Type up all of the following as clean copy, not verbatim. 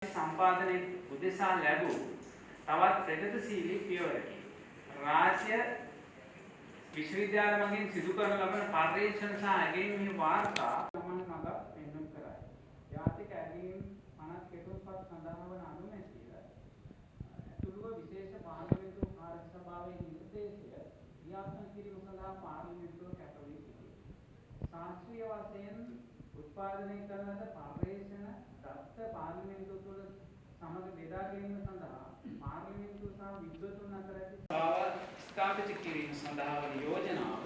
සම්පාදනයේ උදෙසා ලැබූ තවත් ප්‍රගතිශීලී පියවරකි. රාජ්‍ය විශ්වවිද්‍යාල මගින් සිදු කරන ලබන පර්යේෂණ සහ ඇගයීම් වාර්තා ගමන් මඟ පෙන්වීම කරයි. ජාතික ඇගයීම් 50 කෙටුම්පත් සඳහා වන අනුමැතිය ඇතුළුව විශේෂ පාර්ලිමේන්තු කාර්ය සභාවේ නිර්දේශය ක්‍රියාත්මක කිරීම සඳහා පාර්ලිමේන්තුව කැප වී සිටියි. ශාස්ත්‍රීය වශයෙන් උත්පාදනය කරන ලද පර්යේෂණ දත්ත පාර්ලිමේන්තුව තුළ සමග බෙදා ගැනීම සඳහා පාර්ලිමේන්තුව සහ විද්වතුන් අතර ඇති ස්ථාපිත කිරීම සඳහා වන යෝජනාව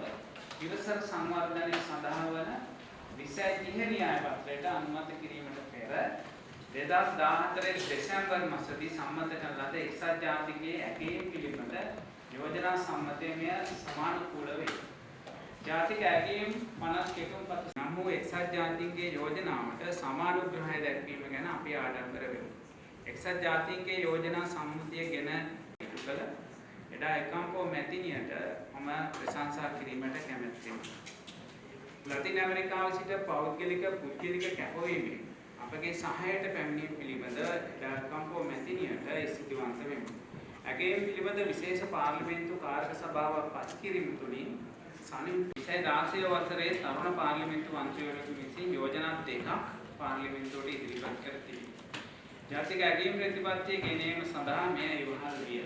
ඉවසර සංවර්ධනය සඳහා වන 2030 න්‍යාය පත්‍රයට අනුමත කිරීමට පෙර 2014 දෙසැම්බර් මාසදී සම්මත කරන ලද එක්සත් ජාතීන්ගේ ඇගයීම් පිළිබඳ යෝජනා සම්මතය මෙය සමානුකූල වේ. ජාතික ඇගයීම් 50 කෙටුම්පත් නම් වූ එක්සත් ජාතීන්ගේ යෝජනාවට සමානුග්‍රහය දැක්වීම ගැන අපි ආඩම්බර වෙමු. එක්සත් ජාතීන්ගේ යෝජනා සම්මුතිය ගැන ඉටු කළ එදා එකම්පෝ මැතිනියට මම ප්‍රශංසා කිරීමට කැමැති වෙමි. ලතින් ඇමරිකාවේ සිට පුද්ගලික කැපවීමෙන් අපගේ සහායට පැමිණීම පිළිබඳ එදා එකම්පෝ මැතිනියට ස්තුතිවන්ත වෙමි. ඇගයීම් පිළිබඳ විශේෂ පාර්ලිමේන්තු කාර්ය සභාවක් පත් කිරීම තුළින් සනින් 2016 වසරේ තරුණ පාර්ලිමේන්තු මන්ත්‍රීවරයෙකු විසින් යෝජනා දෙකක් පාර්ලිමේන්තුවට ඉදිරිපත් කර තිබේ. ජාතික ඇගයීම් ප්‍රතිපත්තිය ගෙනීම සඳහා මෙය ඉවහල් විය.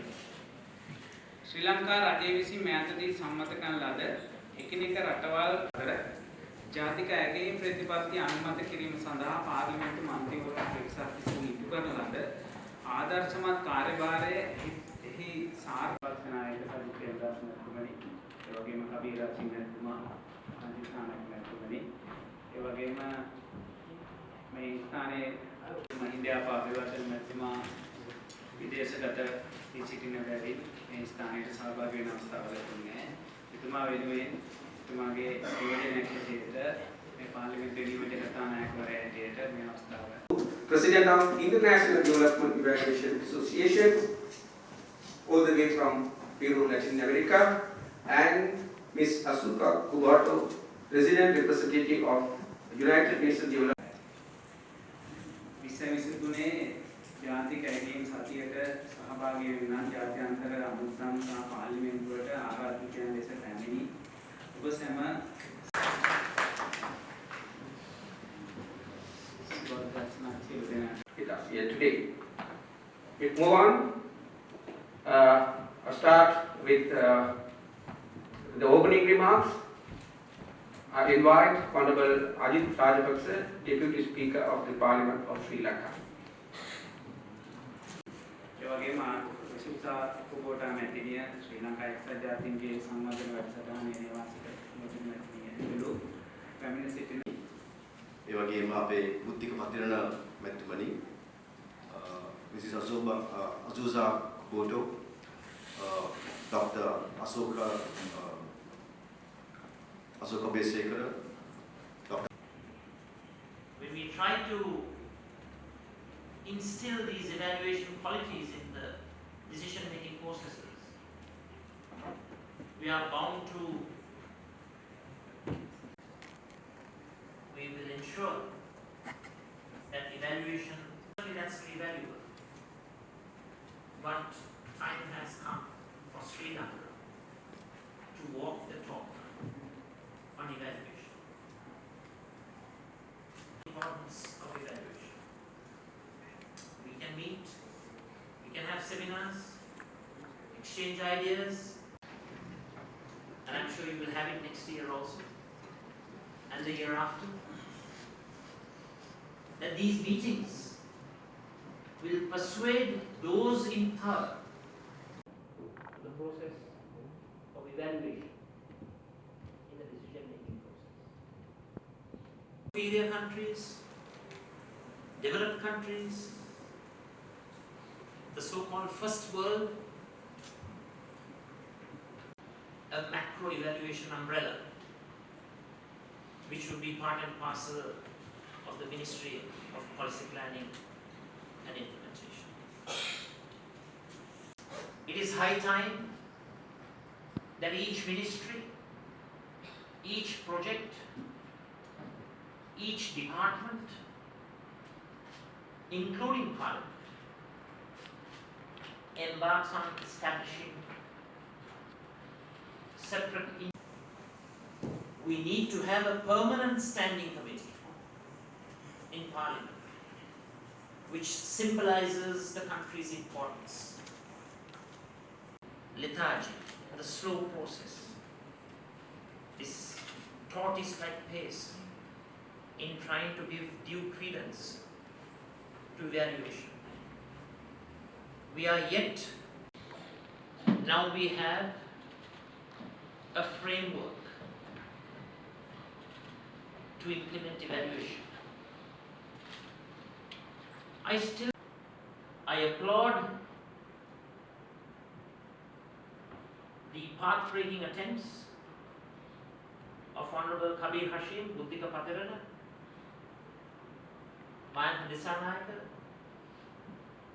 ශ්‍රී ලංකා රජය විසින් මෑතදී සම්මත කරන ලද එකිනෙක රටවල් අතර ජාතික ඇගයීම් ප්‍රතිපත්තිය අනුමත කිරීම සඳහා පාර්ලිමේන්තු මන්ත්‍රීවරයා එක්සත් විසින් ඉටු කරන ලද ආදර්ශමත් කාර්යභාරය එහි සාර්ථක නායක සජිත් ප්‍රේමදාස මහත්මයාණනි, ඒ වගේම කබීර් හෂිම් මහත්මයා, අජිත් මහත්මයාණනි, ඒ වගේම මේ ස්ථානයේ මහින්දයාපා අභිවර්ධන මහත්මයා විදේශගත වී සිටින බැවින් මේ ස්ථානයට සහභාගී වෙන අවස්ථාව ලැබුණේ. එතුමා වෙනුවෙන් එතුමාගේ නියෝජනයක් හැටියට මේ පාර්ලිමේන්තු නියෝජක කතානායකවරයා හැටියට මේ අවස්ථාව. President of International Development Evaluation Association, all the way from Peru, Latin America, and Ms. Asuka Kubato, President Representative of United Nations Development. විශ්වවිද්‍යාලයේ ජාතික ඇගයීම් සතියට සහභාගී වෙන ජාත්‍යන්තර අමුත්තම් සහ පාර්ලිමේන්තුවට ආරාධිතයන් ලෙස පැමිණි ඔබ සැම here today. We move on. I'll start with the opening remarks. I invite Honorable Ajit Rajapaksa, Deputy Speaker of the Parliament of Sri Lanka. ඒ වගේම විශේෂ කුබෝටා මැතිණිය ශ්‍රී ලංකා එක්සත් ජාතීන්ගේ සංවර්ධන වැඩසටහනේ නිවාසික මැතිණිය පැමිණ සිටින ඒ වගේම අපේ Buddhika Pathirana මැතිතුමනි Mrs. Azusa Kuboto, Dr. Asoka Besekara, Dr. When we try to instill these evaluation qualities in the decision-making processes, we are bound to, we will ensure that evaluation is immensely valuable. But time has come for Sri Lanka to walk the talk on evaluation. The importance of evaluation. We can meet, we can have seminars, exchange ideas, and I'm sure you will have it next year also, and the year after. That these meetings will persuade those in power the process of evaluation in the decision-making process. Superior countries, developed countries, the so-called first world, a macro evaluation umbrella which would be part and parcel of the Ministry of Policy Planning and Implementation. It is high time that each ministry, each project, each department including Parliament, embarks on establishing separate. We need to have a permanent standing committee in Parliament, which symbolizes the country's importance. Lethargy, the slow process, this tortoise-like pace in trying to give due credence to evaluation. We are yet, now we have a framework to implement evaluation. I applaud the path-breaking attempts of Honorable Kabir Hashim, Buddhika Patirana, Mayanth Disanayaka,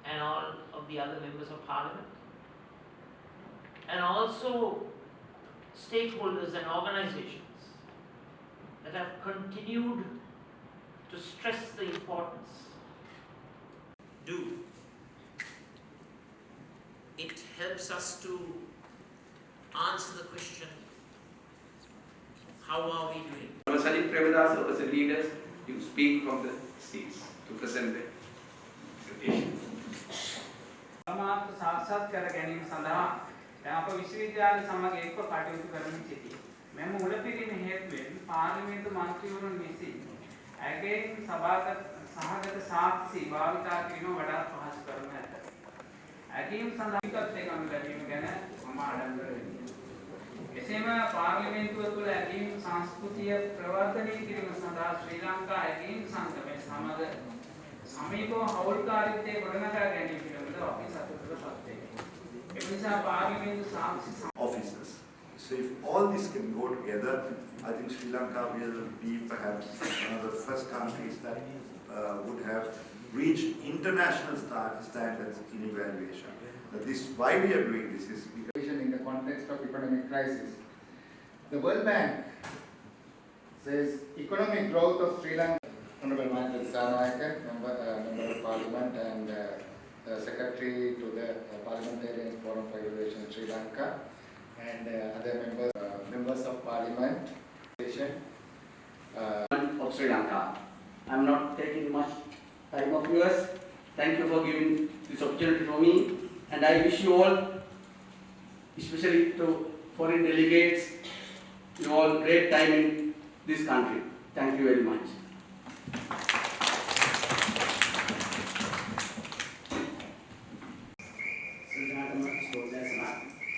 and all of the other members of Parliament, and also stakeholders and organizations that have continued to stress the importance. It helps us to answer the question, how are we doing? Sajid Premadasa was the leaders to speak from the seats to present the presentation. සමාප්ත සාක්ෂාත් කර ගැනීම සඳහා දැන් අප විශ්වවිද්‍යාල සමග එක්ව කටයුතු කරමින් සිටියේ. මෙම මුලපිරීම හේතුවෙන් පාර්ලිමේන්තු මන්ත්‍රීවරුන් විසින් ඇගෙන් සභාගත සහගත සාක්ෂි භාවිතා කිරීම වඩාත් පහසු කරනු ඇත. ඇගීම් සඳහා එකතු ලැබීම ගැන මම ආඩම්බර වෙමි. එසේම පාර්ලිමේන්තුව තුළ ඇගීම් සංස්කෘතිය ප්‍රවර්ධනය කිරීම සඳහා ශ්‍රී ලංකා ඇගීම් සංගමය සමග සමීපව හවුල්කාරීත්වයේ ගොඩනගා ගැනීම පිළිබඳව අපි සතුටට පත් වෙනවා. ඒ නිසා පාර්ලිමේන්තු සාක්ෂි officers. So if all this can go together, I think Sri Lanka will be perhaps one of the first countries that would have reached international standards in evaluation. This why we are doing this is because in the context of economic crisis. The World Bank says economic growth of Sri Lanka. Honorable Mayanth Disanayaka, member of Parliament and Secretary to the Parliamentarian Forum for Evaluation in Sri Lanka, and other members of Parliament. Of Sri Lanka. I'm not taking much time of yours. Thank you for giving this opportunity for me, and I wish you all, especially to foreign delegates, you all great time in this country. Thank you very much.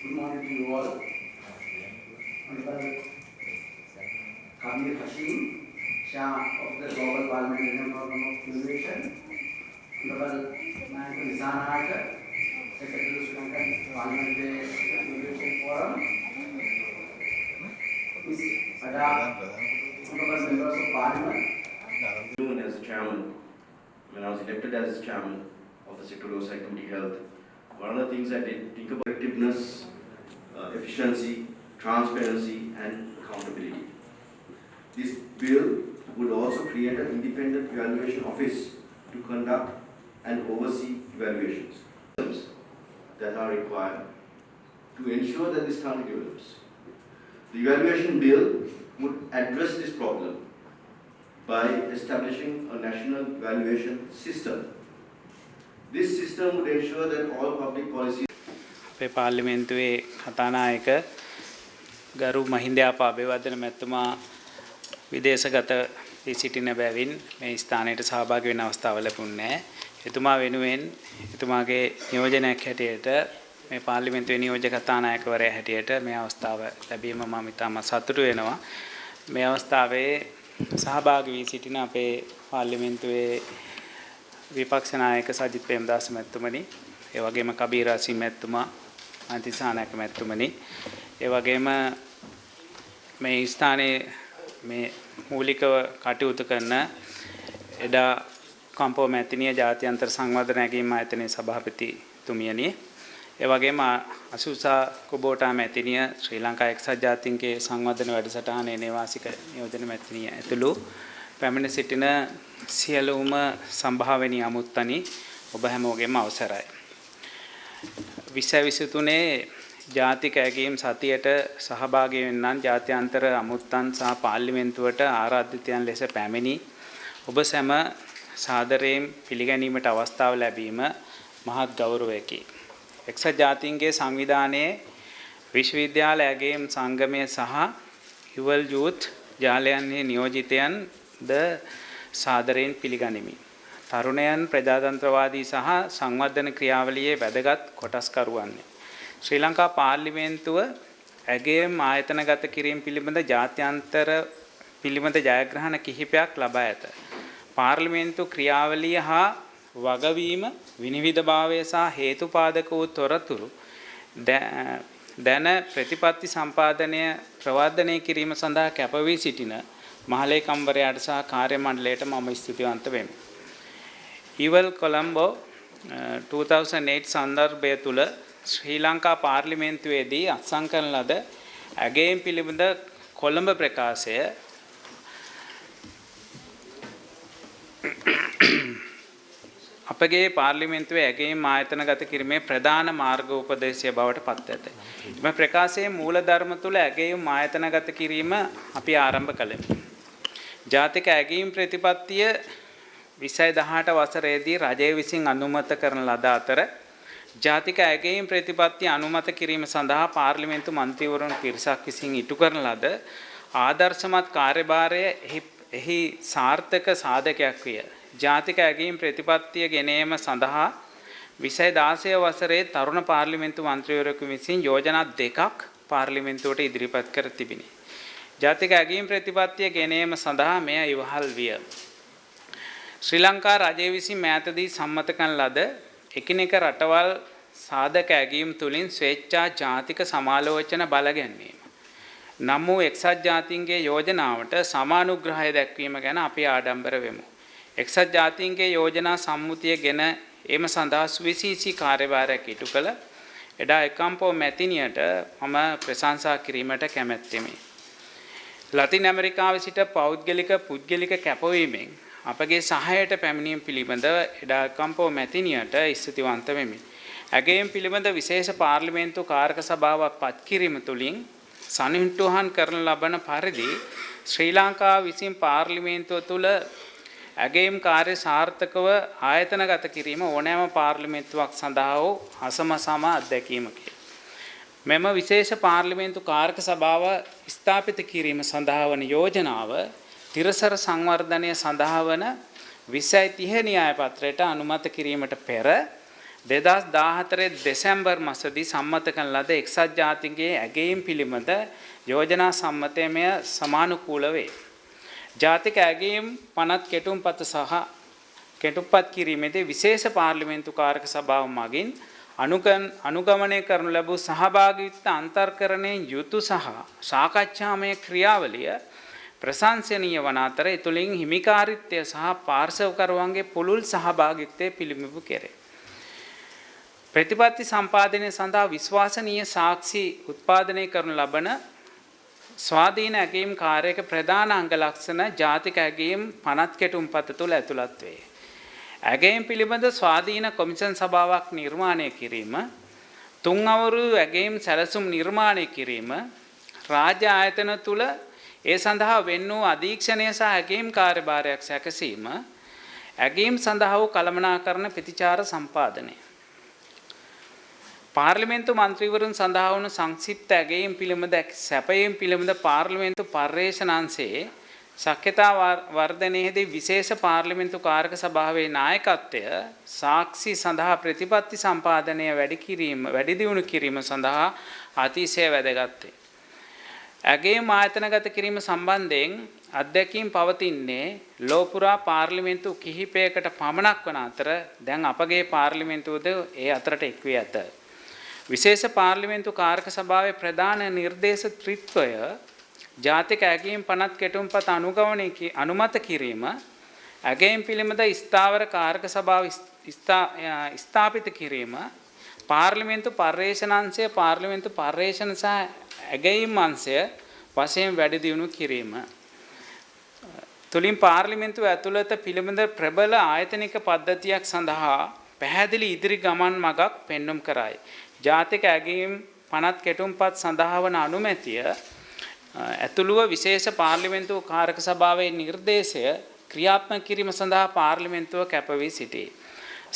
Good morning to you all. Honorable Kabir Hashim, Chair of the Global Parliamentarian Forum of Evaluation, Honorable Mayanth Disanayaka, Secretary of Sri Lankan Parliamentary Evaluation Forum, Ms. Ada, Honorable Members of Parliament. As a chairman, when I was elected as chairman of the Secretarial Oversight Committee Health, one of the things I did think about effectiveness, efficiency, transparency, and accountability. This bill would also create an independent evaluation office to conduct and oversee evaluations that are required to ensure that this country develops. The evaluation bill would address this problem by establishing a national evaluation system. This system would ensure that all public policy අපේ පාර්ලිමේන්තුවේ කතානායක ගරු මහින්දයාප අබේවර්ධන මැතිතුමා විදේශගත වී සිටින බැවින් මේ ස්ථානයට සහභාගී වෙන්න අවස්ථාව ලැබුණේ නැහැ. එතුමා වෙනුවෙන් එතුමාගේ නියෝජනයක් හැටියට මේ පාර්ලිමේන්තුවේ නියෝජක කතානායකවරයා හැටියට මේ අවස්ථාව ලැබීම මම ඉතාම සතුටු වෙනවා. මේ අවස්ථාවේ සහභාගී වී සිටින අපේ පාර්ලිමේන්තුවේ විපක්ෂ නායක සජිත් ප්‍රේමදාස මැතිතුමනි, ඒ වගේම කබීර් හෂීම් මැතිතුමා, මහින්ද දිසානායක මැතිතුමනි, ඒ වගේම මේ ස්ථානයේ මේ මූලිකව කටයුතු කරන එඩා කම්පෝ මැතිණිය ජාත්‍යන්තර සංවර්ධන ඇගීම් ආයතනයේ සභාපති තුමියනි, ඒ වගේම අසුසා කුබෝටා මැතිණිය ශ්‍රී ලංකා එක්සත් ජාතීන්ගේ සංවර්ධන වැඩසටහනේ නේවාසික නියෝජන මැතිණිය ඇතුළු පැමිණ සිටින සියලුම සම්භාවනීය අමුත්තනි ඔබ හැමෝගෙම අවසරයි. 2023 ජාතික ඇගයීම් සතියට සහභාගී වෙන්නන් ජාත්‍යන්තර අමුත්තන් සහ පාර්ලිමේන්තුවට ආරාධිතයන් ලෙස පැමිණි ඔබ සැම සාදරයෙන් පිළිගැනීමට අවස්ථාව ලැබීම මහත් ගෞරවයකි. එක්සත් ජාතීන්ගේ සංවිධානයේ විශ්වවිද්‍යාල ඇගයීම් සංගමය සහ යුවල් යූත් ජාලයන්හි නියෝජිතයන් ද සාදරයෙන් පිළිගනිමි. තරුණයන් ප්‍රජාතන්ත්‍රවාදී සහ සංවර්ධන ක්‍රියාවලියේ වැදගත් කොටස්කරුවන්නේ. ශ්‍රී ලංකා පාර්ලිමේන්තුව ඇගයීම් ආයතනගත කිරීම පිළිබඳ ජාත්‍යන්තර පිළිබඳ ජයග්‍රහණ කිහිපයක් ලබා ඇත. පාර්ලිමේන්තු ක්‍රියාවලිය හා වගවීම විනිවිදභාවය සහ හේතුපාදක වූ තොරතුරු දැන ප්‍රතිපත්ති සම්පාදනය ප්‍රවර්ධනය කිරීම සඳහා කැප වී සිටින මහලේකම්වරයාට සහ කාර්ය මණ්ඩලයට මම ස්තුතිවන්ත වෙමි. ඉවල් කොළඹෝ 2008 සන්දර්භය තුළ ශ්‍රී ලංකා පාර්ලිමේන්තුවේදී අත්සන් කරන ලද ඇගයීම් පිළිබඳ කොළඹ ප්‍රකාශය අපගේ පාර්ලිමේන්තුවේ ඇගයීම් ආයතනගත කිරීමේ ප්‍රධාන මාර්ගෝපදේශය බවට පත් ඇත. මේ ප්‍රකාශයේ මූලධර්ම තුළ ඇගයීම් ආයතනගත කිරීම අපි ආරම්භ කළෙමු. ජාතික ඇගයීම් ප්‍රතිපත්තිය 2018 වසරේදී රජය විසින් අනුමත කරන ලද අතර ජාතික ඇගයීම් ප්‍රතිපත්තිය අනුමත කිරීම සඳහා පාර්ලිමේන්තු මන්ත්‍රීවරුන් පිරිසක් විසින් ඉටු කරන ලද ආදර්ශමත් කාර්යභාරය එහි සාර්ථක සාධකයක් විය. ජාතික ඇගයීම් ප්‍රතිපත්තිය ගෙනීම සඳහා 2016 වසරේ තරුණ පාර්ලිමේන්තු මන්ත්‍රීවරයෙකු විසින් යෝජනා දෙකක් පාර්ලිමේන්තුවට ඉදිරිපත් කර තිබිණි. ජාතික ඇගයීම් ප්‍රතිපත්තිය ගෙනීම සඳහා මෙය ඉවහල් විය. ශ්‍රී ලංකා රජය විසින් මෑතදී සම්මත කරන ලද එකිනෙක රටවල් සාධක ඇගයීම් තුලින් ස්වේච්ඡා ජාතික සමාලෝචන බල ගැන්වීම. නම් වූ එක්සත් ජාතීන්ගේ යෝජනාවට සමානුග්‍රහය දැක්වීම ගැන අපි ආඩම්බර වෙමු. එක්සත් ජාතීන්ගේ යෝජනා සම්මුතිය ගෙන එම සඳහා සුවිශේෂී කාර්යභාරයක් ඉටු කළ එඩා එකම්පෝ මැතිනියට මම ප්‍රශංසා කිරීමට කැමැත්තෙමි. ලතින් ඇමරිකාවේ සිට පුද්ගලික කැපවීමෙන් අපගේ සහායට පැමිණීම පිළිබඳව එඩා එකම්පෝ මැතිනියට ස්තුතිවන්ත වෙමි. ඇගයීම් පිළිබඳ විශේෂ පාර්ලිමේන්තු කාරක සභාවක් පත් කිරීම තුළින් සනිටුහන් කරන ලබන පරිදි ශ්‍රී ලංකාව විසින් පාර්ලිමේන්තුව තුළ ඇගයීම් කාර්ය සාර්ථකව ආයතනගත කිරීම ඕනෑම පාර්ලිමේන්තුවක් සඳහා වූ අසමසම අත්දැකීමකි. මෙම විශේෂ පාර්ලිමේන්තු කාරක සභාව ස්ථාපිත කිරීම සඳහා වන යෝජනාව තිරසර සංවර්ධනය සඳහා වන 2030 න්‍යාය පත්‍රයට අනුමත කිරීමට පෙර 2014 දෙසැම්බර් මාසදී සම්මත කරන ලද එක්සත් ජාතීන්ගේ ඇගයීම් පිළිබඳ යෝජනා සම්මතයමය සමානුකූල වේ. ජාතික ඇගයීම් පනත් කෙටුම්පත සහ කෙටුම්පත් කිරීමේදී විශේෂ පාර්ලිමේන්තු කාරක සභාව මගින් අනුගමනය කරනු ලැබූ සහභාගීත්ව අන්තර්කරණයෙන් යුතු සහ සාකච්ඡාමය ක්‍රියාවලිය ප්‍රශංසනීය වන අතර ඒ තුළින් හිමිකාරීත්වය සහ පාර්ශවකරුවන්ගේ පුළුල් සහභාගීත්වය පිළිබිඹු කෙරේ. ප්‍රතිපත්ති සම්පාදනය සඳහා විශ්වාසනීය සාක්ෂි උත්පාදනය කරනු ලබන ස්වාධීන ඇගයීම් කාර්යයක ප්‍රධාන අංග ලක්ෂණ ජාතික ඇගයීම් පනත් කෙටුම්පත තුළ ඇතුළත් වේ. ඇගයීම් පිළිබඳ ස්වාධීන කොමිෂන් සභාවක් නිර්මාණය කිරීම, තුන් අවුරුදු ඇගයීම් සැලසුම් නිර්මාණය කිරීම, රාජ්‍ය ආයතන තුළ ඒ සඳහා වෙන් වූ අධීක්ෂණය සහ ඇගයීම් කාර්යභාරයක් සැකසීම, ඇගයීම් සඳහා වූ කළමනාකරණ ප්‍රතිචාර සම්පාදනය. පාර්ලිමේන්තු මන්ත්‍රීවරුන් සඳහා වුණු සංක්ෂිප්ත ඇගයීම් පිළිබඳ සැපයීම් පිළිබඳ පාර්ලිමේන්තු පර්යේෂණාංශයේ ශක්්‍යතා වර්ධනයේදී විශේෂ පාර්ලිමේන්තු කාරක සභාවේ නායකත්වය සාක්ෂි සඳහා ප්‍රතිපත්ති සම්පාදනය වැඩි දියුණු කිරීම සඳහා අතිශය වැදගත් වේ. ඇගයීම් ආයතනගත කිරීම සම්බන්ධයෙන් අත්දැකීම් පවතින්නේ ලෝපුරා පාර්ලිමේන්තු කිහිපයකට පමණක් වන අතර දැන් අපගේ පාර්ලිමේන්තුවද ඒ අතරට එක් වී ඇත. විශේෂ පාර්ලිමේන්තු කාරක සභාවේ ප්‍රධාන නිර්දේශ ත්‍රිත්වය ජාතික ඇගයීම් පනත් කෙටුම්පත අනුමත කිරීම, ඇගයීම් පිළිබඳ ස්ථාවර කාරක සභාව ස්ථාපිත කිරීම, පාර්ලිමේන්තු පර්යේෂණාංශය පාර්ලිමේන්තු පර්යේෂණ සහ ඇගයීම් අංශය වශයෙන් වැඩි දියුණු කිරීම තුලින් පාර්ලිමේන්තුව ඇතුළත පිළිබඳ ප්‍රබල ආයතනික පද්ධතියක් සඳහා පැහැදිලි ඉදිරි ගමන් මගක් පෙන්눔 කරයි. ජාතික ඇගීම් පනත් කෙටුම්පත් සඳහා වන අනුමැතිය ඇතුළුව විශේෂ පාර්ලිමේන්තු කාරක සභාවේ නිර්දේශය ක්‍රියාත්මක කිරීම සඳහා පාර්ලිමේන්තුව කැප වී සිටී.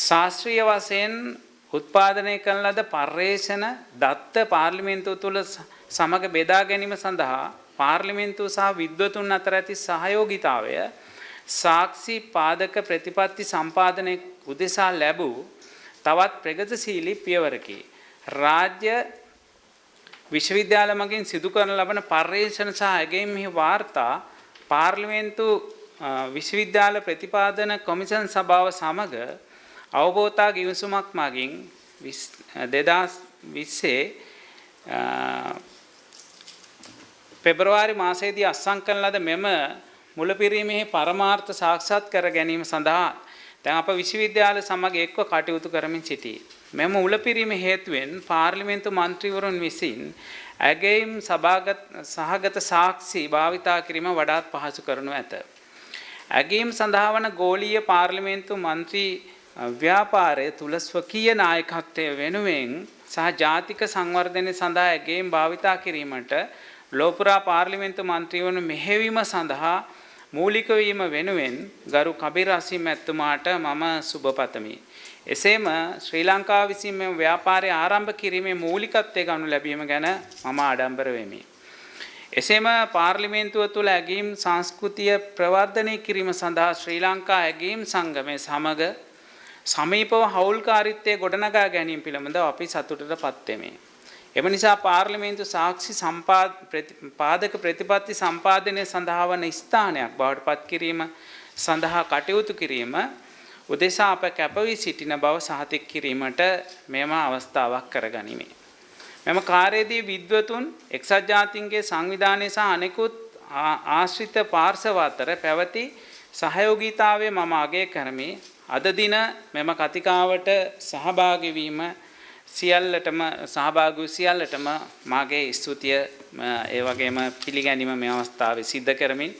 ශාස්ත්‍රීය වශයෙන් උත්පාදනය කරන ලද පර්යේෂණ දත්ත පාර්ලිමේන්තුව තුළ සමග බෙදා ගැනීම සඳහා පාර්ලිමේන්තුව සහ විද්වතුන් අතර ඇති සහයෝගීතාවය සාක්ෂි පාදක ප්‍රතිපත්ති සම්පාදනය උදෙසා ලැබූ තවත් ප්‍රගතිශීලී පියවරකි. රාජ්‍ය විශ්වවිද්‍යාල මගින් සිදු කරන ලබන පර්යේෂණ සහ ඇගයීම්හි වාර්තා පාර්ලිමේන්තු විශ්වවිද්‍යාල ප්‍රතිපාදන කොමිෂන් සභාව සමග අවබෝධතා ගිවිසුමක් මගින් 2020 පෙබරවාරි මාසයේදී අත්සන් කරන ලද මෙම මුලපිරීමේ පරමාර්ථ සාක්ෂාත් කර ගැනීම සඳහා දැන් අප විශ්වවිද්‍යාල සමග එක්ව කටයුතු කරමින් සිටී. මෙම මුලපිරීම හේතුවෙන් පාර්ලිමේන්තු මන්ත්‍රීවරුන් විසින් ඇගයීම් සහගත සාක්ෂි භාවිතා කිරීම වඩාත් පහසු කරනු ඇත. ඇගයීම් සඳහා වන ගෝලීය පාර්ලිමේන්තු මන්ත්‍රී ව්‍යාපාරය තුළ ස්වකීය නායකත්වය වෙනුවෙන් සහ ජාතික සංවර්ධනය සඳහා ඇගයීම් භාවිතා කිරීමට ලෝපුරා පාර්ලිමේන්තු මන්ත්‍රීවරුන් මෙහෙවීම සඳහා මූලික වීම වෙනුවෙන් ගරු කබීර් හෂීම් මැතිතුමාට මම සුබ පතමි. එසේම ශ්‍රී ලංකාව විසින් මෙම ව්‍යාපාරය ආරම්භ කිරීමේ මූලිකත්වය ගනු ලැබීම ගැන මම ආඩම්බර වෙමි. එසේම පාර්ලිමේන්තුව තුළ ඇගීම් සංස්කෘතිය ප්‍රවර්ධනය කිරීම සඳහා ශ්‍රී ලංකා ඇගීම් සංගමය සමග සමීපව හවුල්කාරීත්වය ගොඩනගා ගැනීම පිළිබඳව අපි සතුටට පත් වෙමි. එම නිසා පාර්ලිමේන්තු සාක්ෂි පාදක ප්‍රතිපත්ති සම්පාදනය සඳහා වන ස්ථානයක් බවට පත් කිරීම සඳහා කටයුතු කිරීම උදෙසා අප කැප වී සිටින බව සහතික කිරීමට මෙම අවස්ථාවක් කරගනිමි. මෙම කාර්යයේදී විද්වතුන් එක්සත් ජාතීන්ගේ සංවිධානය සහ අනෙකුත් ආශ්‍රිත පාර්ශව අතර පැවති සහයෝගීතාවය මම අගය කරමි. අද දින මෙම කතිකාවට සහභාගී වීම සියල්ලටම මාගේ ස්තුතිය ඒ වගේම පිළිගැනීම මේ අවස්ථාවේ සිද්ධ කරමින්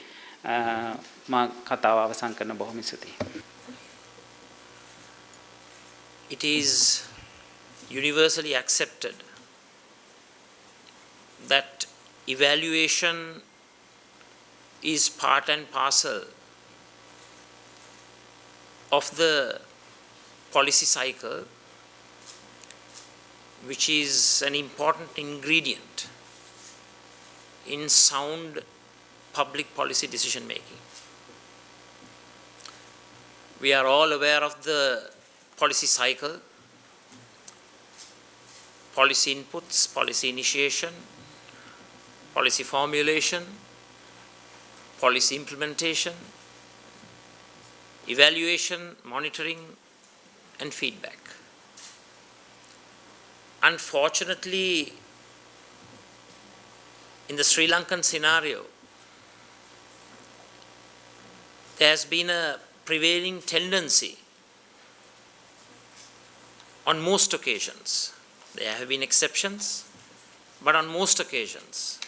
මා කතාව අවසන් කරන බොහොම ස්තුතියි. It is universally accepted that evaluation is part and parcel of the policy cycle, which is an important ingredient in sound public policy decision making. We are all aware of the policy cycle: policy inputs, policy initiation, policy formulation, policy implementation, evaluation, monitoring, and feedback. Unfortunately, in the Sri Lankan scenario, there has been a prevailing tendency on most occasions. There have been exceptions, but on most occasions,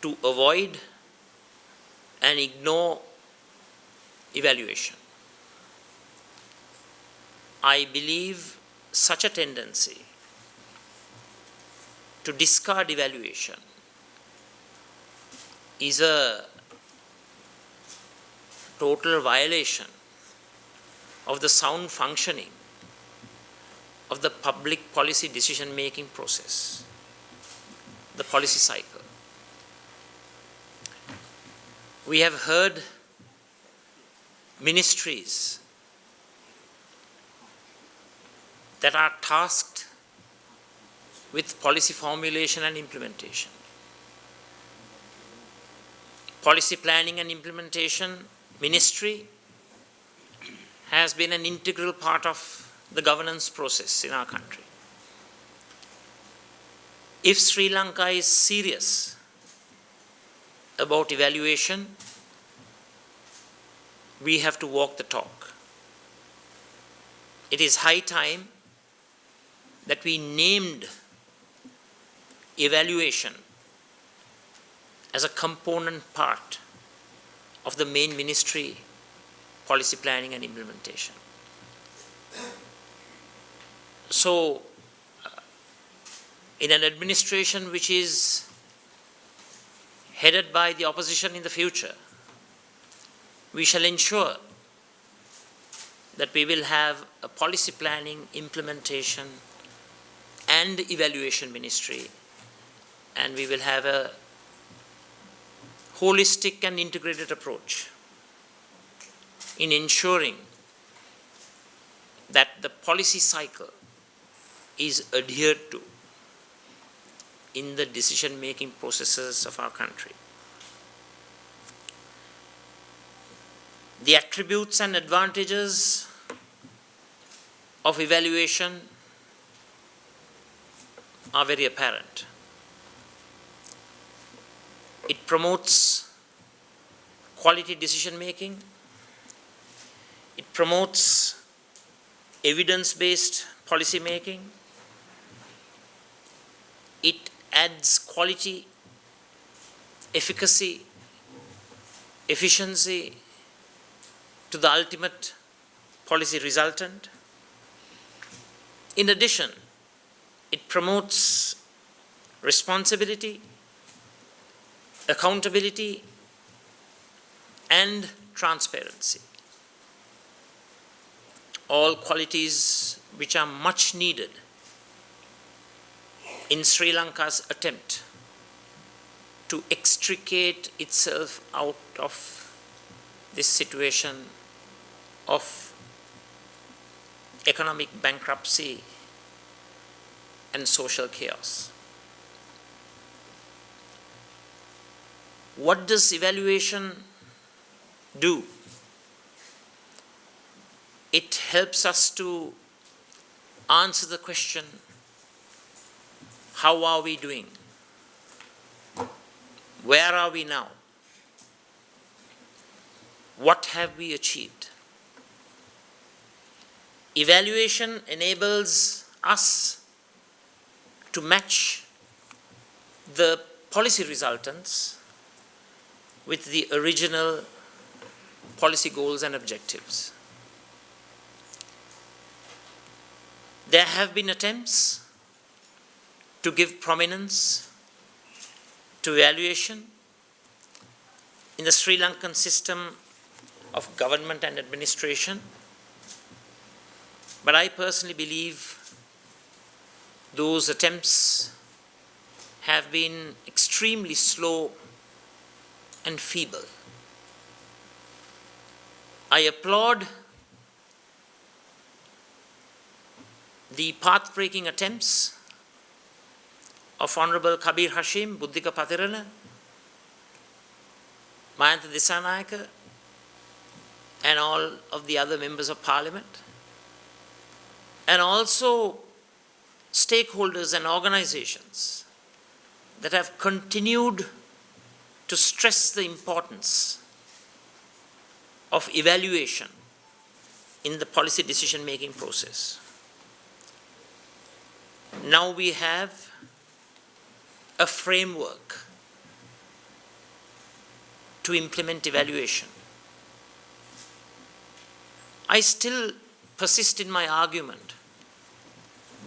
to avoid and ignore evaluation. I believe such a tendency to discard evaluation is a total violation of the sound functioning of the public policy decision making process, the policy cycle. We have heard ministries that are tasked with policy formulation and implementation. Policy planning and implementation ministry has been an integral part of the governance process in our country. If Sri Lanka is serious about evaluation, we have to walk the talk. It is high time that we named evaluation as a component part of the main ministry, policy planning and implementation. So, in an administration which is headed by the opposition in the future, we shall ensure that we will have a policy planning, implementation and evaluation ministry, and we will have a holistic and integrated approach in ensuring that the policy cycle is adhered to in the decision-making processes of our country. The attributes and advantages of evaluation are very apparent. It promotes quality decision-making. It promotes evidence-based policy making. It adds quality, efficacy, efficiency to the ultimate policy resultant. In addition, it promotes responsibility, accountability, and transparency. All qualities which are much needed in Sri Lanka's attempt to extricate itself out of this situation of economic bankruptcy and social chaos. What does evaluation do? It helps us to answer the question, how are we doing? Where are we now? What have we achieved? Evaluation enables us to match the policy resultants with the original policy goals and objectives. There have been attempts to give prominence to evaluation in the Sri Lankan system of government and administration, but I personally believe those attempts have been extremely slow and feeble. I applaud the path-breaking attempts of Honorable Kabir Hashim, Buddhika Pathirana, Mayantha Disanayaka, and all of the other members of parliament, and also stakeholders and organizations that have continued to stress the importance of evaluation in the policy decision-making process. Now we have a framework to implement evaluation. I still persist in my argument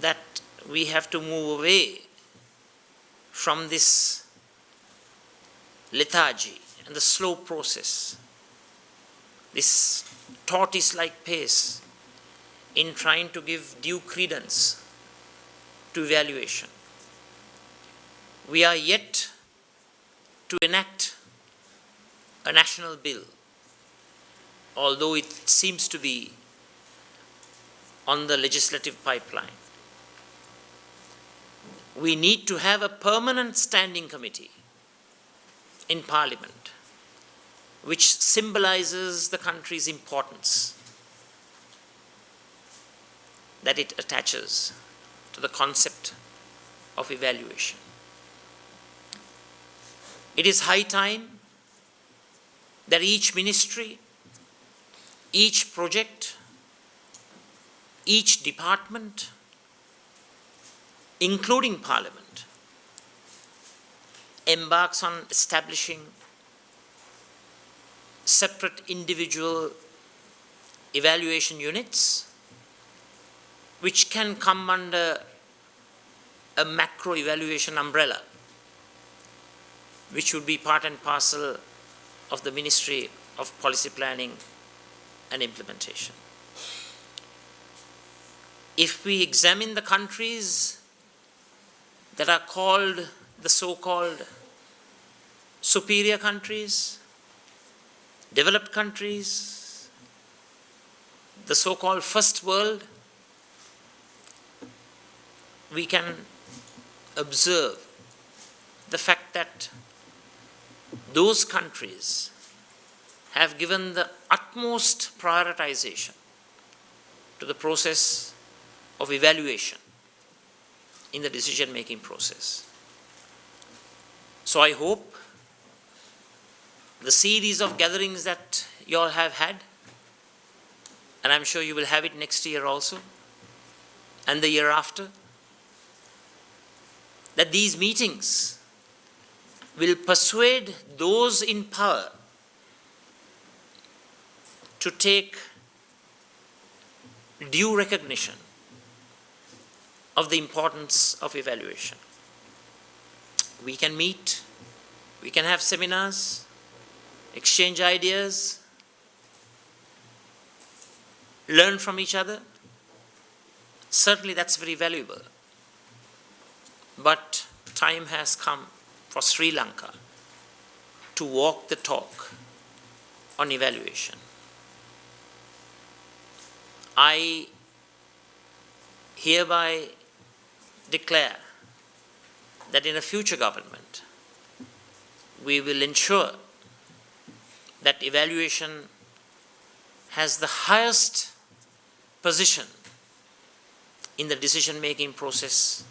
that we have to move away from this lethargy and the slow process, this tortoise-like pace in trying to give due credence to evaluation. We are yet to enact a national bill, although it seems to be on the legislative pipeline. We need to have a permanent standing committee in Parliament which symbolizes the country's importance that it attaches to the concept of evaluation. It is high time that each ministry, each project, each department, including Parliament, embarks on establishing separate individual evaluation units which can come under a macro evaluation umbrella, which would be part and parcel of the Ministry of Policy Planning and Implementation. If we examine the countries that are called the so-called superior countries, developed countries, the so-called first world, we can observe the fact that those countries have given the utmost prioritization to the process of evaluation in the decision-making process. So I hope the series of gatherings that you all have had, and I'm sure you will have it next year also, and the year after, that these meetings will persuade those in power to take due recognition of the importance of evaluation. We can meet, we can have seminars, exchange ideas, learn from each other. Certainly that's very valuable. But time has come for Sri Lanka to walk the talk on evaluation. I hereby declare that in a future government, we will ensure that evaluation has the highest position in the decision-making process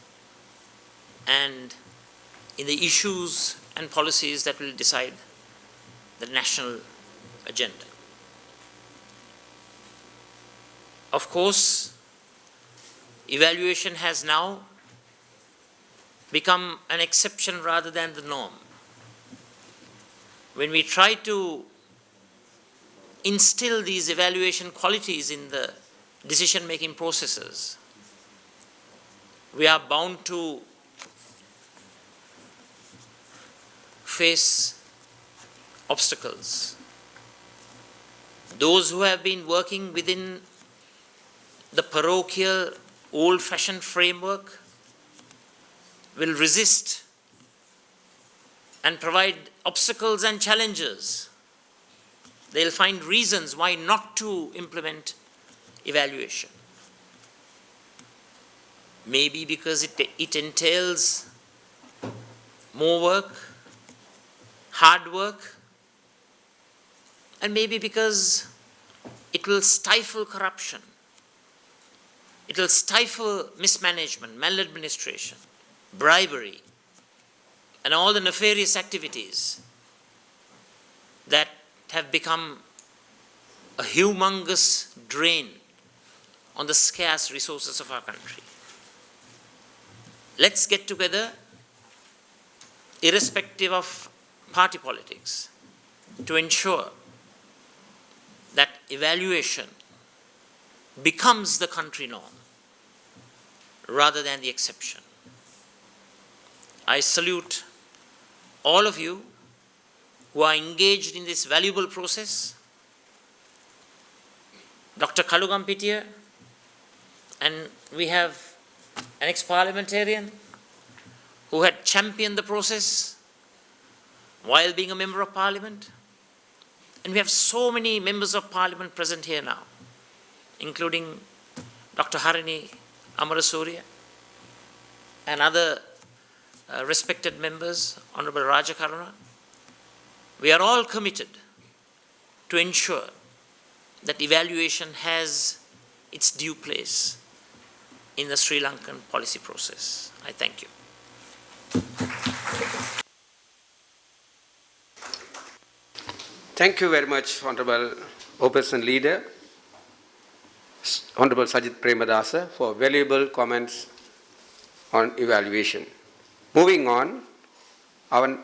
and in the issues and policies that will decide the national agenda. Of course, evaluation has now become an exception rather than the norm. When we try to instill these evaluation qualities in the decision-making processes, we are bound to face obstacles. Those who have been working within the parochial, old-fashioned framework will resist and provide obstacles and challenges. They'll find reasons why not to implement evaluation. Maybe because it entails more work, hard work, and maybe because it will stifle corruption. It will stifle mismanagement, maladministration, bribery, and all the nefarious activities that have become a humongous drain on the scarce resources of our country. Let's get together, irrespective of party politics, to ensure that evaluation becomes the country norm rather than the exception. I salute all of you who are engaged in this valuable process. Dr. Kalugampitiya, and we have an ex-parliamentarian who had championed the process while being a member of parliament. And we have so many members of parliament present here now, including Dr. Harini Amarasuriya and other respected members, Honorable Rajakaruna. We are all committed to ensure that evaluation has its due place in the Sri Lankan policy process. I thank you. Thank you very much, Honorable Opposition Leader, Honorable Sajith Premadasa, for valuable comments on evaluation. Moving on, our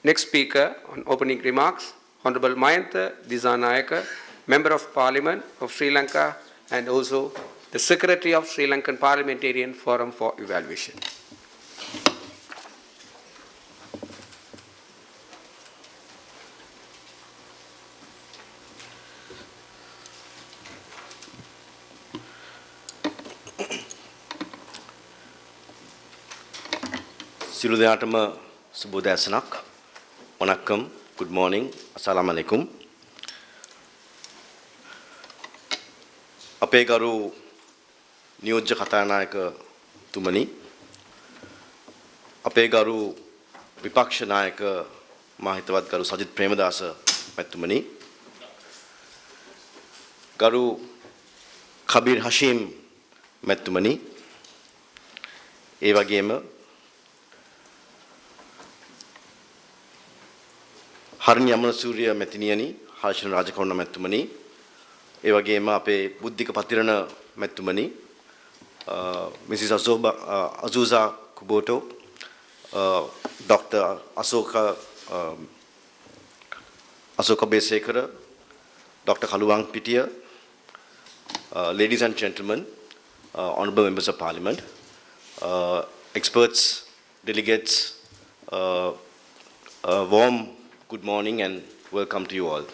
next speaker on opening remarks, Honorable Mayantha Disanayaka, Member of Parliament of Sri Lanka, and also the Secretary of Sri Lankan Parliamentarian Forum for Evaluation. සියලු දෙනාටම සුබ උදෑසනක්. වණක්කම්, good morning, assalamu alaikum. අපේ ගරු නියෝජ්‍ය කතානායක තුමනි, අපේ ගරු විපක්ෂ නායක මහිතවත් ගරු සජිත් ප්‍රේමදාස මැතිතුමනි, ගරු කබීර් හෂීම් මැතිතුමනි, ඒ වගේම හර්ණි අමරසූරිය මැතිණියනි, හර්ෂණ රාජකවුණ මැතිතුමනි, ඒ වගේම අපේ බුද්ධික පතිරණ මැතිතුමනි, Mrs Azusa Kubota, Dr. Asoka Besekara, Dr. Kaluwang Pitia, ladies and gentlemen, honorable members of parliament, experts, delegates, warm good morning and welcome to you all.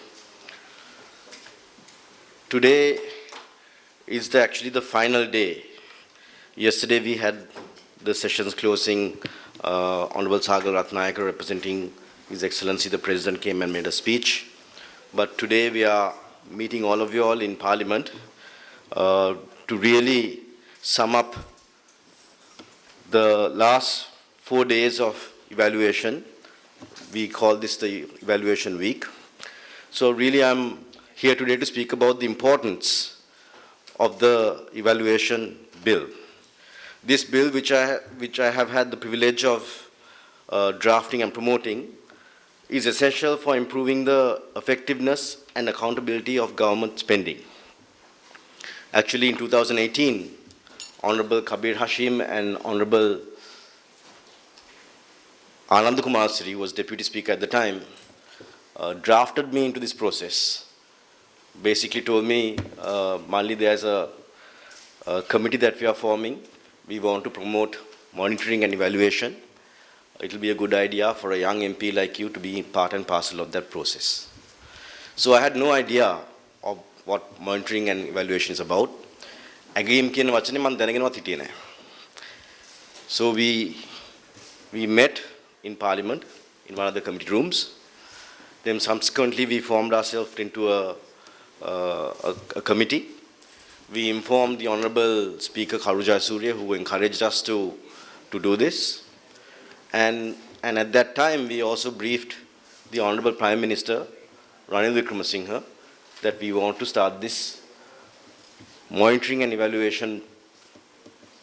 Today is actually the final day. Yesterday we had the session's closing. Honorable Sagar Ratnayaka, representing His Excellency the President, came and made a speech. But today we are meeting all of you all in Parliament to really sum up the last 4 days of evaluation. We call this the evaluation week. So really I'm here today to speak about the importance of the evaluation bill. This bill, which I have had the privilege of drafting and promoting, is essential for improving the effectiveness and accountability of government spending. Actually, in 2018, Honorable Kabir Hashim and Honorable Anand Kumar Sri, who was Deputy Speaker at the time, drafted me into this process. Basically told me, Manli, there's a committee that we are forming. We want to promote monitoring and evaluation. It will be a good idea for a young MP like you to be part and parcel of that process. So I had no idea of what monitoring and evaluation is about. So we met in Parliament in one of the committee rooms. Then subsequently we formed ourselves into a committee. We informed the Honorable Speaker Karu Jayasuriya, who encouraged us to do this. And at that time, we also briefed the Honorable Prime Minister, Ranil Wickremesinghe, that we want to start this monitoring and evaluation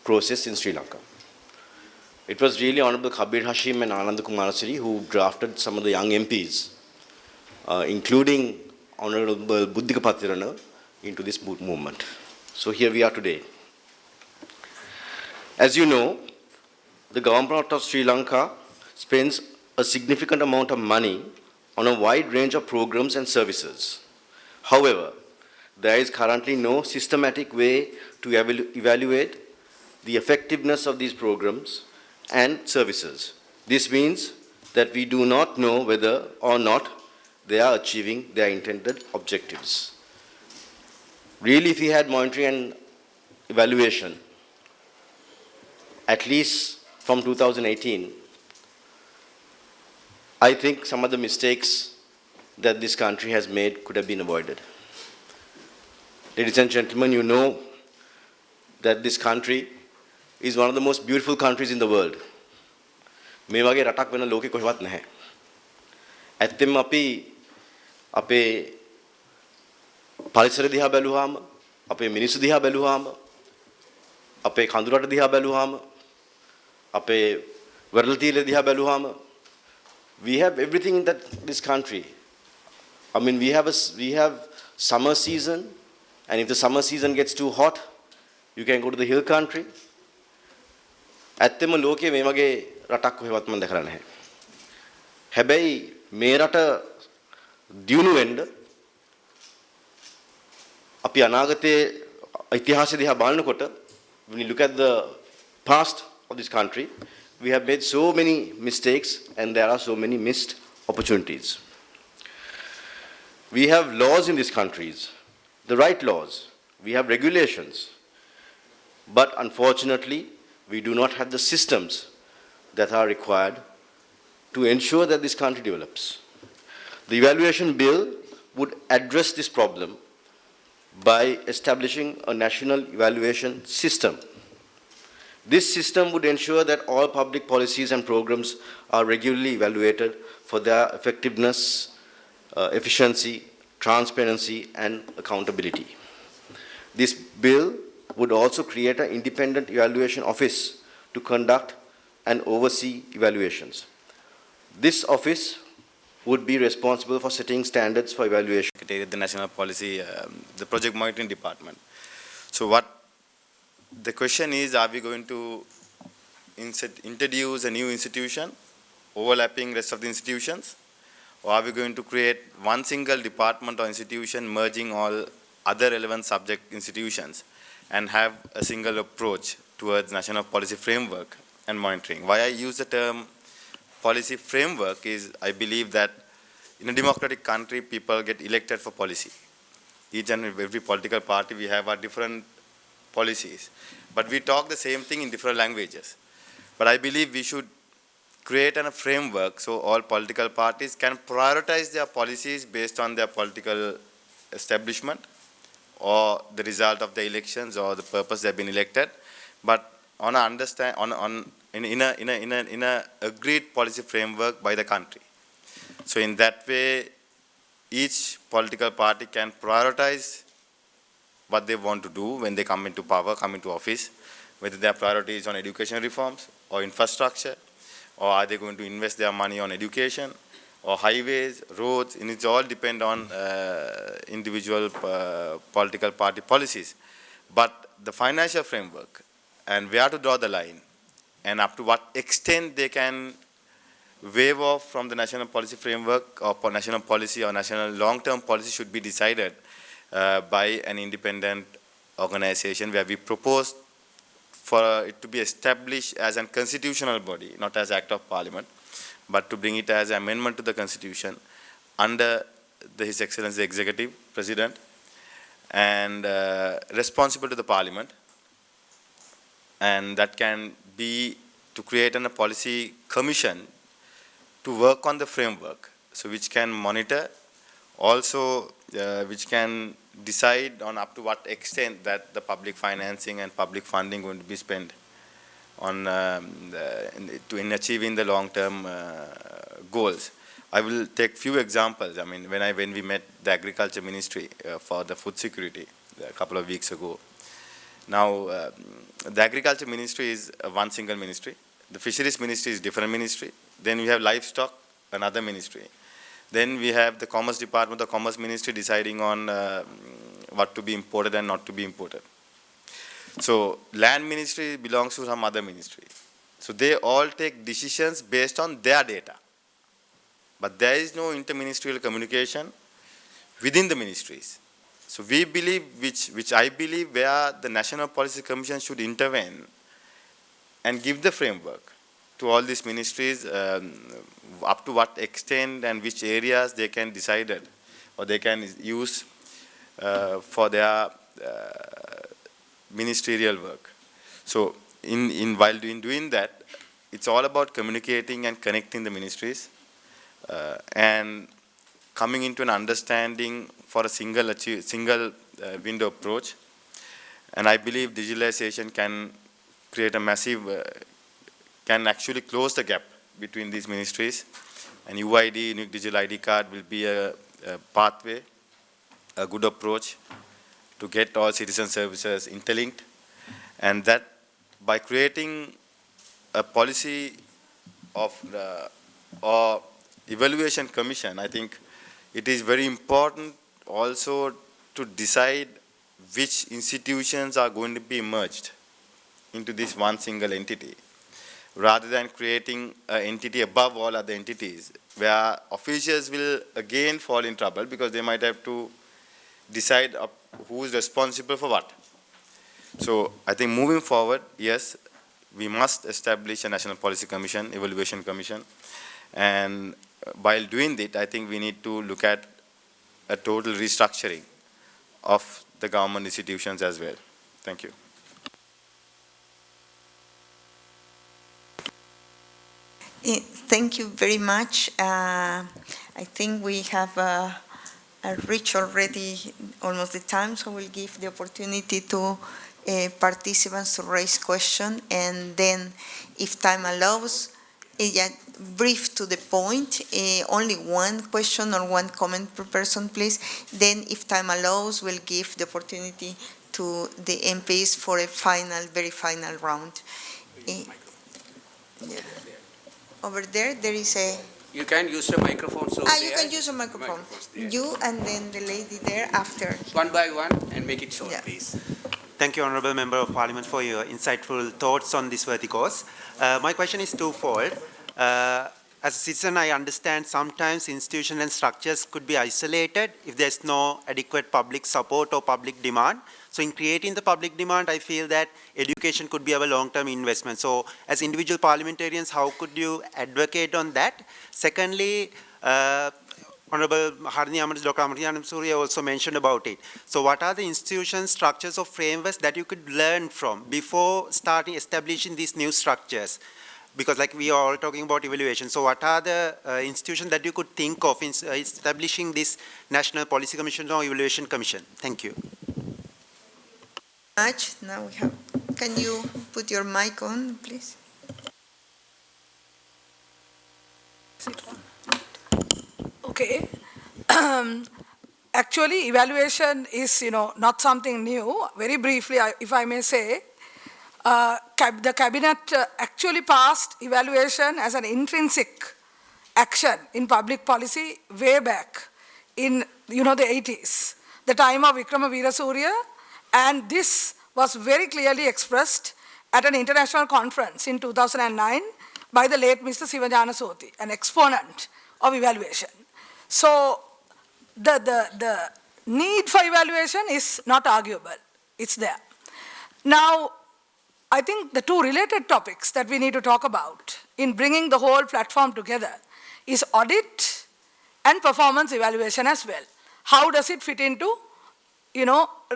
process in Sri Lanka. It was really Honorable Kabir Hashim and Anand Kumar Sri who drafted some of the young MPs, including Honorable Buddhika Patirana, into this movement. So here we are today. As you know, the government of Sri Lanka spends a significant amount of money on a wide range of programs and services. However, there is currently no systematic way to evaluate the effectiveness of these programs and services. This means that we do not know whether or not they are achieving their intended objectives. Really, if we had monitoring and evaluation, at least from 2018, I think some of the mistakes that this country has made could have been avoided. Ladies and gentlemen, you know that this country is one of the most beautiful countries in the world. මේ වගේ රටක් වෙන ලෝකෙ කොහෙවත් නැහැ. ඇත්තෙන්ම අපි අපේ පරිසර දිහා බැලුවාම, අපේ මිනිස්සු දිහා බැලුවාම, අපේ කඳුරට දිහා බැලුවාම, අපේ වෙරළතීල දිහා බැලුවාම, we have everything in this country. I mean, we have summer season, and if the summer season gets too hot, you can go to the hill country. ඇත්තෙම ලෝකයේ මේ වගේ රටක් කොහෙවත් මම දැකලා නැහැ. හැබැයි මේ රට දියුණු වෙන්න අපි අනාගතයේ ඉතිහාසය දිහා බලනකොට when you look at the past of this country, we have made so many mistakes and there are so many missed opportunities. We have laws in these countries, the right laws. We have regulations. But unfortunately, we do not have the systems that are required to ensure that this country develops. The evaluation bill would address this problem by establishing a national evaluation system. This system would ensure that all public policies and programs are regularly evaluated for their effectiveness, efficiency, transparency, and accountability. This bill would also create an independent evaluation office to conduct and oversee evaluations. This office would be responsible for setting standards for evaluation. The national policy, the project monitoring department. So what the question is, are we going to introduce a new institution overlapping rest of the institutions, or are we going to create one single department or institution merging all other relevant subject institutions and have a single approach towards national policy framework and monitoring? Why I use the term policy framework is I believe that in a democratic country, people get elected for policy. Each and every political party, we have our different policies. But we talk the same thing in different languages. But I believe we should create a framework so all political parties can prioritize their policies based on their political establishment or the result of the elections or the purpose they've been elected, but on in a agreed policy framework by the country. So in that way, each political party can prioritize what they want to do when they come into power, come into office, whether their priority is on education reforms or infrastructure, or are they going to invest their money on education or highways, roads, and it all depend on individual political party policies. But the financial framework and where to draw the line and up to what extent they can waive off from the national policy framework or national policy or national long-term policy should be decided by an independent organization where we propose for it to be established as a constitutional body, not as act of parliament, but to bring it as an amendment to the constitution under His Excellency the Executive President and responsible to the parliament, and that can be to create a policy commission to work on the framework, so which can monitor, also which can decide on up to what extent that the public financing and public funding going to be spent on in achieving the long-term goals. I will take few examples. I mean, when we met the Agriculture Ministry for the food security a couple of weeks ago. Now, the Agriculture Ministry is one single ministry. The Fisheries Ministry is different ministry. Then we have Livestock, another ministry. Then we have the Commerce Department, the Commerce Ministry deciding on what to be imported and not to be imported. So Land Ministry belongs to some other ministry. So they all take decisions based on their data. But there is no interministerial communication within the ministries. So we believe, which I believe, where the National Policy Commission should intervene and give the framework to all these ministries up to what extent and which areas they can decide it, or they can use for their ministerial work. So while doing that, it's all about communicating and connecting the ministries and coming into an understanding for a single window approach. And I believe digitalization can create a massive, can actually close the gap between these ministries. And UID, Unique Digital ID Card, will be a pathway, a good approach to get all citizen services interlinked. And that by creating a policy of or evaluation commission, I think it is very important also to decide which institutions are going to be merged into this one single entity. rather than creating an entity above all other entities, where officials will again fall in trouble because they might have to decide who is responsible for what. So I think moving forward, yes, we must establish a National Policy Commission, Evaluation Commission, and while doing that, I think we need to look at a total restructuring of the government institutions as well. Thank you. Thank you very much. I think we have reached already almost the time, so we'll give the opportunity to participants to raise questions, and then, if time allows, brief to the point, only one question or one comment per person, please. Then, if time allows, we'll give the opportunity to the MPs for a very final round. Yeah. Over there, there is a... You can use the microphone. So you can use a microphone. You and then the lady there after. One by one and make it short, please. Thank you, Honourable Member of Parliament, for your insightful thoughts on this worthy cause. My question is twofold. As a citizen, I understand sometimes institutions and structures could be isolated if there's no adequate public support or public demand. So in creating the public demand, I feel that education could be our long-term investment. So as individual parliamentarians, how could you advocate on that? Secondly, Honorable Dr. Harni Surya also mentioned about it. So what are the institutions, structures or frameworks that you could learn from before starting establishing these new structures? Because like we are all talking about evaluation. So what are the institutions that you could think of in establishing this National Policy Commission or Evaluation Commission? Thank you. Now we have, can you put your mic on, please? Okay. Actually, evaluation is, not something new. Very briefly, if I may say, the cabinet actually passed evaluation as an intrinsic action in public policy way back in, the 80s, the time of Vikrama Veerasurya. And this was very clearly expressed at an international conference in 2009 by the late Mr. Sivajana Soti, an exponent of evaluation. So the need for evaluation is not arguable. It's there. Now, I think the two related topics that we need to talk about in bringing the whole platform together is audit and performance evaluation as well. How does it fit into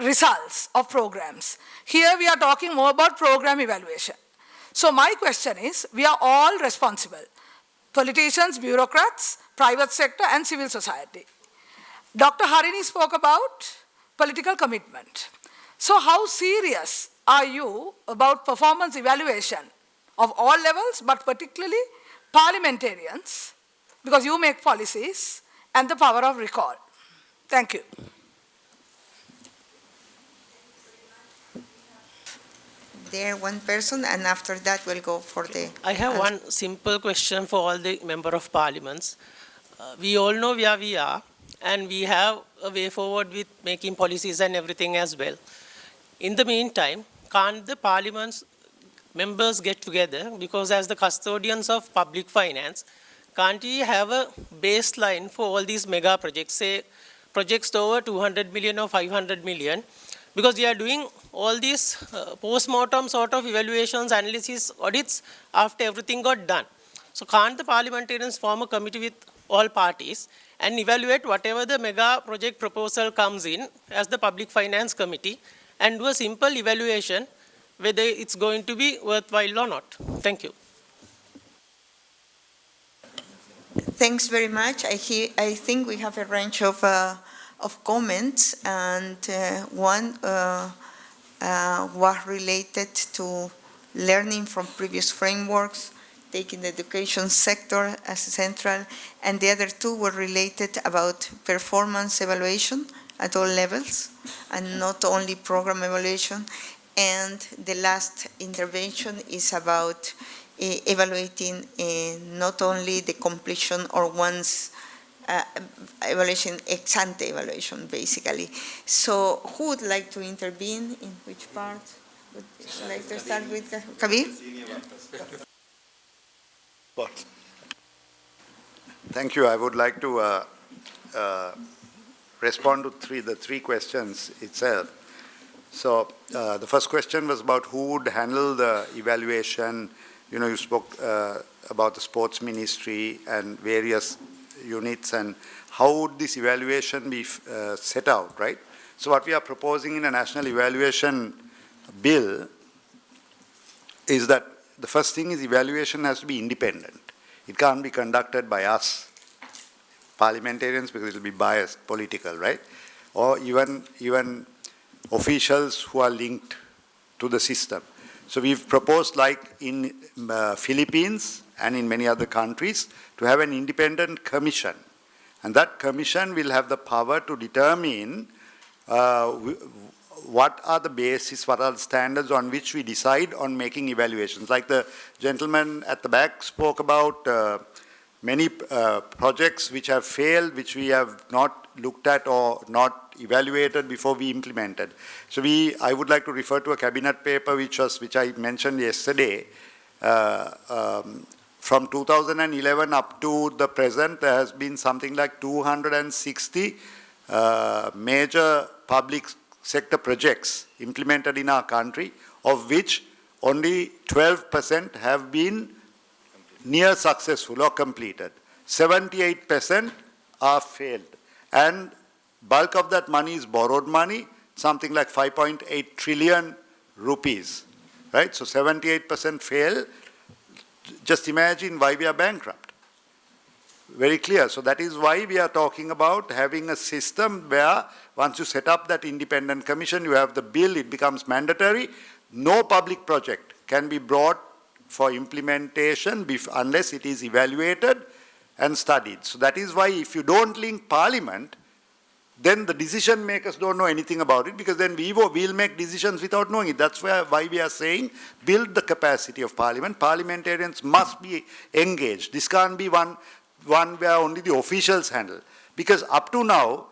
results of programs? Here we are talking more about program evaluation. So my question is, we are all responsible. Politicians, bureaucrats, private sector and civil society. Dr. Harini spoke about political commitment. So how serious are you about performance evaluation of all levels, but particularly parliamentarians, because you make policies, and the power of recall? Thank you. There, one person, and after that we'll go for the... I have one simple question for all the member of parliaments. We all know where we are, and we have a way forward with making policies and everything as well. In the meantime, can't the parliament's members get together, because as the custodians of public finance, can't we have a baseline for all these mega projects, say projects over 200 million or 500 million, because we are doing all these post-mortem sort of evaluations, analysis, audits after everything got done. So can't the parliamentarians form a committee with all parties and evaluate whatever the mega project proposal comes in as the Public Finance Committee and do a simple evaluation whether it's going to be worthwhile or not? Thank you. Thanks very much. I think we have a range of comments, and one was related to learning from previous frameworks, taking the education sector as central, and the other two were related about performance evaluation at all levels, and not only program evaluation. And the last intervention is about evaluating not only the completion or one's evaluation, ex-ante evaluation, basically. So who would like to intervene in which part? Would you like to start with Kabir? Sports. Thank you. I would like to respond to the three questions itself. So the first question was about who would handle the evaluation. You know, you spoke about the sports ministry and various units, and how would this evaluation be set out, right? So what we are proposing in a national evaluation bill is that the first thing is evaluation has to be independent. It can't be conducted by us, parliamentarians, because it will be biased, political, right? Or even officials who are linked to the system. So we've proposed, like in Philippines and in many other countries, to have an independent commission. And that commission will have the power to determine what are the basis, what are the standards on which we decide on making evaluations. Like the gentleman at the back spoke about many projects which have failed, which we have not looked at or not evaluated before we implemented. So I would like to refer to a cabinet paper which I mentioned yesterday. From 2011 up to the present, there has been something like 260 major public sector projects implemented in our country, of which only 12% have been near successful or completed. 78% are failed. And bulk of that money is borrowed money, something like 5.8 trillion rupees, right? So 78% fail. Just imagine why we are bankrupt. Very clear. So that is why we are talking about having a system where once you set up that independent commission, you have the bill, it becomes mandatory. No public project can be brought for implementation unless it is evaluated and studied. So that is why if you don't link parliament, then the decision makers don't know anything about it, because then we'll make decisions without knowing it. That's why we are saying build the capacity of parliament. Parliamentarians must be engaged. This can't be one where only the officials handle. Because up to now,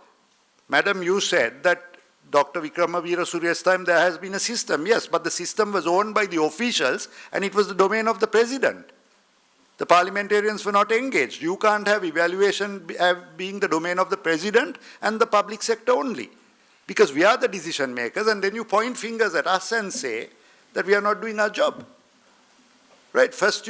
Madam, you said that Dr. Wickramaveera Surya's time there has been a system. Yes, but the system was owned by the officials and it was the domain of the president. The parliamentarians were not engaged. You can't have evaluation being the domain of the president and the public sector only. Because we are the decision makers, and then you point fingers at us and say that we are not doing our job. Right? First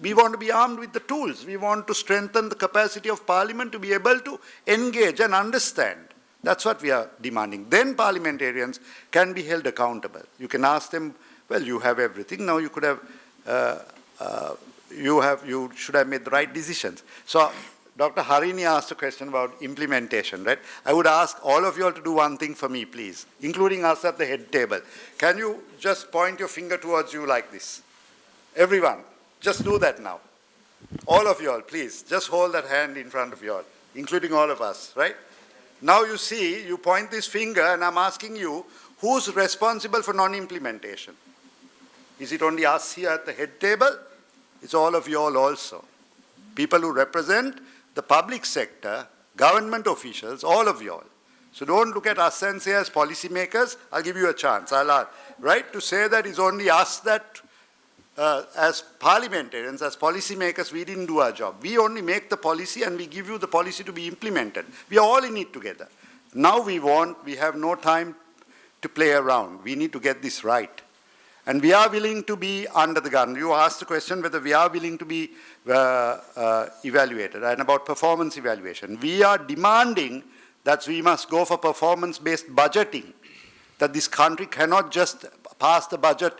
we want to be armed with the tools. We want to strengthen the capacity of parliament to be able to engage and understand. That's what we are demanding. Then parliamentarians can be held accountable. You can ask them, well, you have everything. Now you could have, you should have made the right decisions. So Dr. Harini asked a question about implementation, right? I would ask all of you all to do one thing for me, please, including us at the head table. Can you just point your finger towards you like this? Everyone, just do that now. All of you all, please, just hold that hand in front of you all, including all of us, right? Now you see, you point this finger and I'm asking you, who's responsible for non-implementation? Is it only us here at the head table? It's all of you all also. People who represent the public sector, government officials, all of you all. So don't look at us and say as policymakers, I'll give you a chance, right? To say that it's only us that as parliamentarians, as policymakers, we didn't do our job. We only make the policy and we give you the policy to be implemented. We are all in it together. Now we have no time to play around. We need to get this right. And we are willing to be under the gun. You asked the question whether we are willing to be evaluated, and about performance evaluation. We are demanding that we must go for performance-based budgeting, that this country cannot just pass the budget.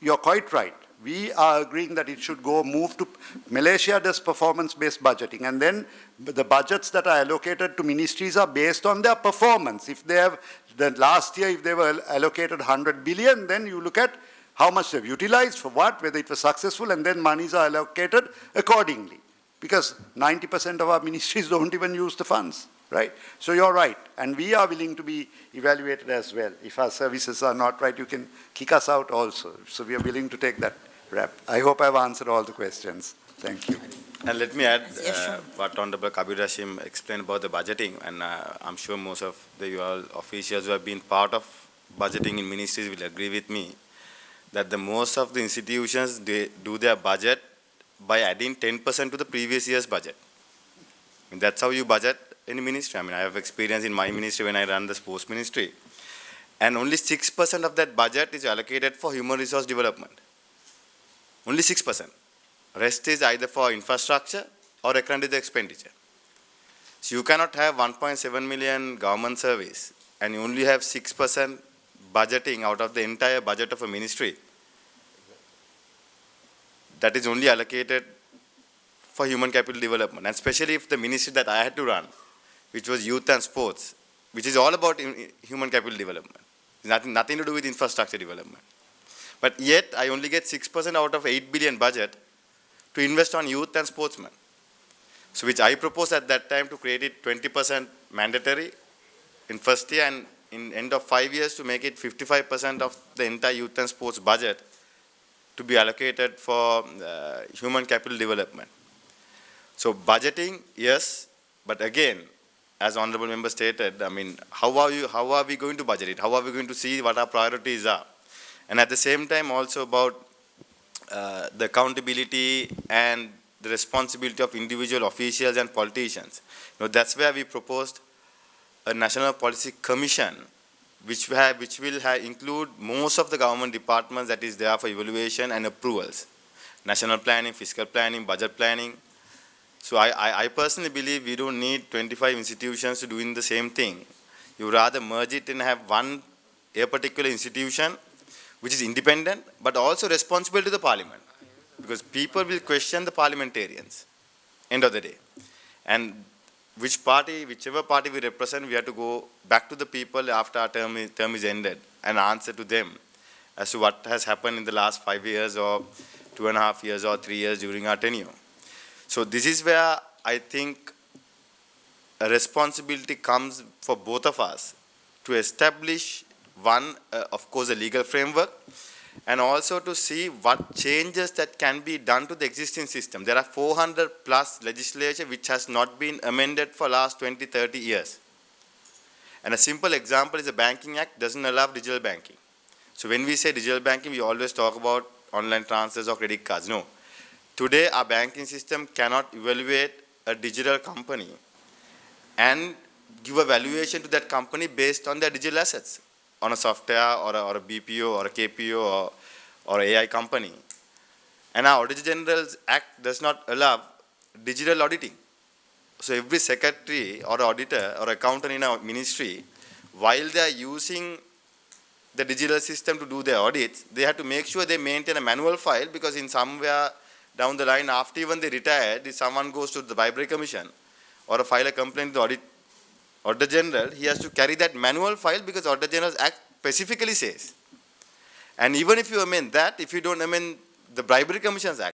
You're quite right. We are agreeing that it should move to, Malaysia does performance-based budgeting, and then the budgets that are allocated to ministries are based on their performance. If they have, last year if they were allocated 100 billion, then you look at how much they've utilized, for what, whether it was successful, and then monies are allocated accordingly. Because 90% of our ministries don't even use the funds, right? So you're right, and we are willing to be evaluated as well. If our services are not right, you can kick us out also. So we are willing to take that rap. I hope I've answered all the questions. Thank you. And let me add what Honorable Kabir Hashim explained about the budgeting, and I'm sure most of the officials who have been part of budgeting in ministries will agree with me that the most of the institutions, they do their budget by adding 10% to the previous year's budget. I mean, that's how you budget any ministry. I mean, I have experience in my ministry when I run the sports ministry. And only 6% of that budget is allocated for human resource development. Only 6%. Rest is either for infrastructure or recurrent expenditure. So you cannot have 1.7 million government service and you only have 6% budgeting out of the entire budget of a ministry. That is only allocated for human capital development, and especially if the ministry that I had to run, which was youth and sports, which is all about human capital development. Nothing to do with infrastructure development. But yet, I only get 6% out of 8 billion budget to invest on youth and sportsmen. So which I proposed at that time to create it 20% mandatory in first year, and in end of 5 years to make it 55% of the entire youth and sports budget to be allocated for human capital development. So budgeting, yes, but again, as honorable member stated, I mean, how are we going to budget it? How are we going to see what our priorities are? And at the same time also about the accountability and the responsibility of individual officials and politicians. You know, that's where we proposed a National Policy Commission, which will include most of the government departments that is there for evaluation and approvals. National planning, fiscal planning, budget planning. So I personally believe we don't need 25 institutions to doing the same thing. You rather merge it and have a particular institution which is independent but also responsible to the parliament. Because people will question the parliamentarians, end of the day. And whichever party we represent, we have to go back to the people after our term is ended and answer to them as to what has happened in the last 5 years or 2.5 years or 3 years during our tenure. So this is where I think a responsibility comes for both of us to establish one, of course, a legal framework, and also to see what changes that can be done to the existing system. There are 400 plus legislation which has not been amended for last 20, 30 years. And a simple example is the Banking Act doesn't allow digital banking. So when we say digital banking, we always talk about online transfers or credit cards. No. Today, our banking system cannot evaluate a digital company and give a valuation to that company based on their digital assets, on a software or a BPO or a KPO or AI company. And our Auditor General's Act does not allow digital auditing. So every secretary or auditor or accountant in our ministry, while they are using the digital system to do their audits, they have to make sure they maintain a manual file, because in somewhere down the line, after even they retired, if someone goes to the Bribery Commission or file a complaint to the Auditor General, he has to carry that manual file because Auditor General's Act specifically says. And even if you amend that, if you don't amend the Bribery Commission's Act,